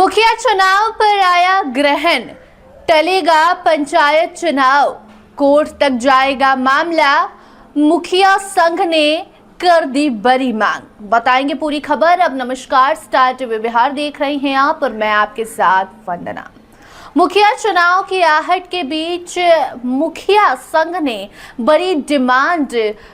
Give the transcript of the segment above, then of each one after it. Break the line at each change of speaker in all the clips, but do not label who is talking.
मुखिया चुनाव पर आया ग्रहण, टलेगा पंचायत चुनाव, कोर्ट तक जाएगा मामला, मुखिया संघ ने कर दी बड़ी मांग। बताएंगे पूरी खबर। अब नमस्कार, स्टार टीवी बिहार देख रहे हैं आप और मैं आपके साथ वंदना। मुखिया चुनाव की आहट के बीच मुखिया संघ ने बड़ी डिमांड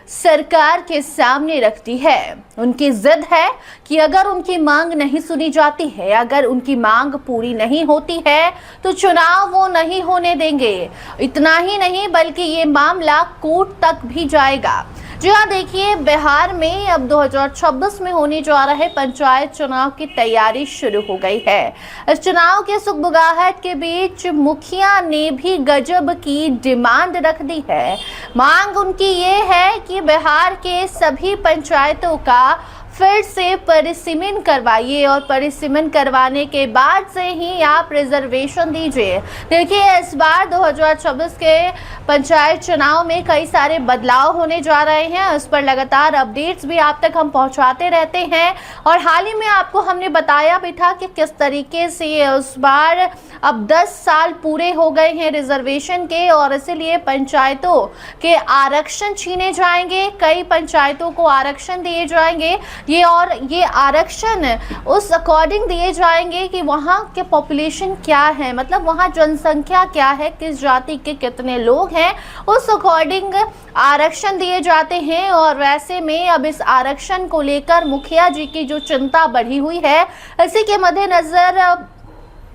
सरकार के सामने रख दी है। उनकी जिद है कि अगर उनकी मांग नहीं सुनी जाती है, अगर उनकी मांग पूरी नहीं होती है तो चुनाव वो नहीं होने देंगे। इतना ही नहीं बल्कि ये मामला कोर्ट तक भी जाएगा। जी हाँ, देखिए, बिहार में अब 2026 में होने जा रहे पंचायत चुनाव की तैयारी शुरू हो गई है। इस चुनाव के सुगबुगाहट के बीच मुखिया ने भी गजब की डिमांड रख दी है। मांग उनकी ये है कि बिहार के सभी पंचायतों का फिर से परिसीमन करवाइए और परिसीमन करवाने के बाद से ही आप रिजर्वेशन दीजिए। देखिए, इस बार 2026 के पंचायत चुनाव में कई सारे बदलाव होने जा रहे हैं। उस पर लगातार अपडेट्स भी आप तक हम पहुंचाते रहते हैं और हाल ही में आपको हमने बताया भी था कि किस तरीके से उस बार अब 10 साल पूरे हो गए हैं रिजर्वेशन के और इसीलिए पंचायतों के आरक्षण छीने जाएंगे। कई पंचायतों को आरक्षण दिए जाएंगे ये आरक्षण उस अकॉर्डिंग दिए जाएंगे कि वहाँ के पॉपुलेशन क्या है, मतलब वहाँ जनसंख्या क्या है, किस जाति के कितने लोग हैं, उस अकॉर्डिंग आरक्षण दिए जाते हैं। और वैसे में अब इस आरक्षण को लेकर मुखिया जी की जो चिंता बढ़ी हुई है, इसी के मद्देनजर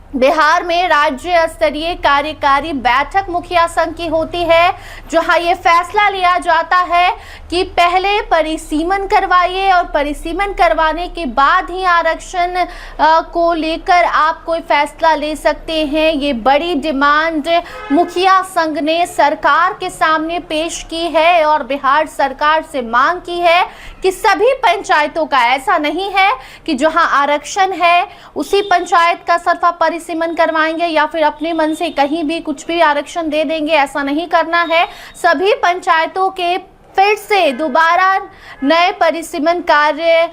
बिहार में राज्य स्तरीय कार्यकारी बैठक मुखिया संघ की होती है, जहां ये फैसला लिया जाता है कि पहले परिसीमन करवाइए और परिसीमन करवाने के बाद ही आरक्षण को लेकर आप कोई फैसला ले सकते हैं। ये बड़ी डिमांड मुखिया संघ ने सरकार के सामने पेश की है और बिहार सरकार से मांग की है कि सभी पंचायतों का, ऐसा नहीं है कि जहां आरक्षण है उसी पंचायत का सरफा परिसीमन करवाएंगे या फिर अपने मन से कहीं भी कुछ भी आरक्षण दे देंगे, ऐसा नहीं करना है। सभी पंचायतों के फिर से दोबारा नए परिसीमन कार्य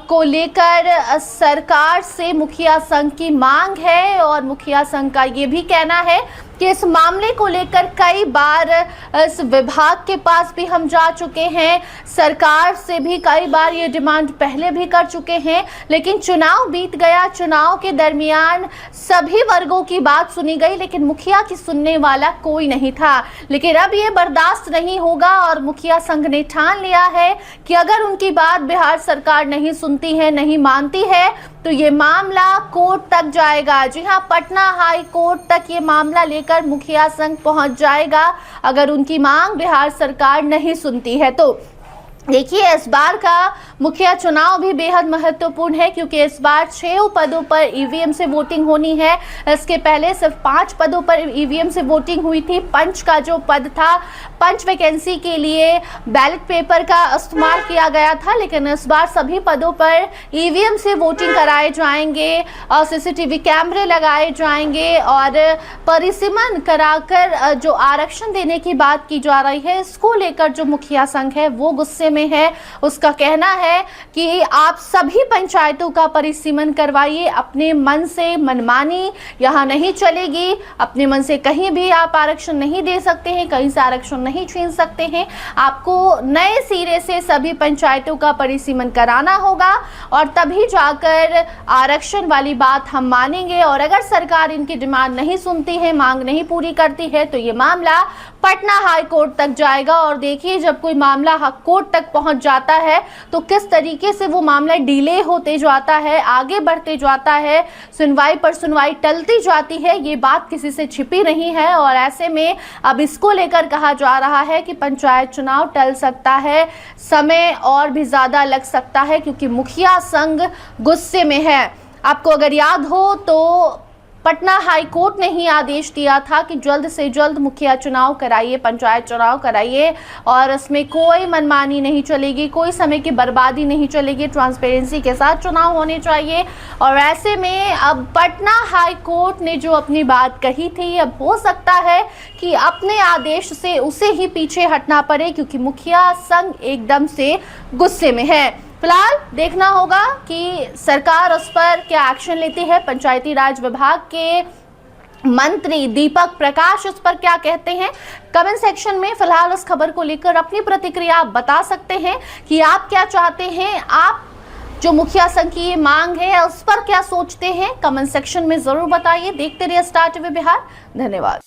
को लेकर सरकार से मुखिया संघ की मांग है और मुखिया संघ का ये भी कहना है कि इस मामले को लेकर कई बार इस विभाग के पास भी हम जा चुके हैं, सरकार से भी कई बार ये डिमांड पहले भी कर चुके हैं, लेकिन चुनाव बीत गया। चुनाव के दरमियान सभी वर्गों की बात सुनी गई, लेकिन मुखिया की सुनने वाला कोई नहीं था। लेकिन अब ये बर्दाश्त नहीं होगा और मुखिया संघ ने ठान लिया है कि अगर उनकी बात बिहार सरकार नहीं सुनती है, नहीं मानती है, तो ये मामला कोर्ट तक जाएगा। जी हाँ, पटना हाई कोर्ट तक ये मामला लेकर मुखिया संघ पहुंच जाएगा अगर उनकी मांग बिहार सरकार नहीं सुनती है। तो देखिए, इस बार का मुखिया चुनाव भी बेहद महत्वपूर्ण है क्योंकि इस बार 6 पदों पर ईवीएम से वोटिंग होनी है। इसके पहले सिर्फ 5 पदों पर ईवीएम से वोटिंग हुई थी। पंच का जो पद था, पंच वैकेंसी के लिए बैलेट पेपर का इस्तेमाल किया गया था, लेकिन इस बार सभी पदों पर ईवीएम से वोटिंग कराए जाएंगे और सीसीटीवी कैमरे लगाए जाएंगे और परिसीमन कराकर जो आरक्षण देने की बात की जा रही है, इसको लेकर जो मुखिया संघ है वो गुस्से में है। उसका कहना है कि आप सभी पंचायतों का परिसीमन करवाइए, अपने मन से मनमानी यहाँ नहीं चलेगी। अपने मन से कहीं भी आप आरक्षण नहीं दे सकते हैं, कहीं से आरक्षण नहीं छीन सकते हैं। आपको नए सिरे से सभी पंचायतों का परिसीमन कराना होगा और तभी जाकर आरक्षण वाली बात हम मानेंगे। और अगर सरकार इनकी डिमांड नहीं सुनती है, मांग नहीं पूरी करती है, तो ये मामला पटना हाई कोर्ट तक जाएगा। और देखिए, जब कोई मामला कोर्ट तक पहुंच जाता है तो किस तरीके से वो मामला डिले होते जाता है, आगे बढ़ते जाता है, सुनवाई पर सुनवाई टलती जाती है। ये बात किसी से छिपी नहीं है और ऐसे में अब इसको लेकर कहा जा रहा है कि पंचायत चुनाव टल सकता है, समय और भी ज्यादा लग सकता है क्योंकि मुखिया संघ गुस्से में है। आपको अगर याद हो तो पटना हाई कोर्ट ने ही आदेश दिया था कि जल्द से जल्द मुखिया चुनाव कराइए, पंचायत चुनाव कराइए और इसमें कोई मनमानी नहीं चलेगी, कोई समय की बर्बादी नहीं चलेगी, ट्रांसपेरेंसी के साथ चुनाव होने चाहिए। और ऐसे में अब पटना हाई कोर्ट ने जो अपनी बात कही थी, अब हो सकता है कि अपने आदेश से उसे ही पीछे हटना पड़े क्योंकि मुखिया संघ एकदम से गुस्से में है। फिलहाल देखना होगा कि सरकार उस पर क्या एक्शन लेती है। पंचायती राज विभाग के मंत्री दीपक प्रकाश इस पर क्या कहते हैं, कमेंट सेक्शन में फिलहाल इस खबर को लेकर अपनी प्रतिक्रिया आप बता सकते हैं कि आप क्या चाहते हैं। आप जो मुखिया संघ की ये मांग है उस पर क्या सोचते हैं, कमेंट सेक्शन में जरूर बताइए। देखते रहिए स्टार टीवी बिहार। धन्यवाद।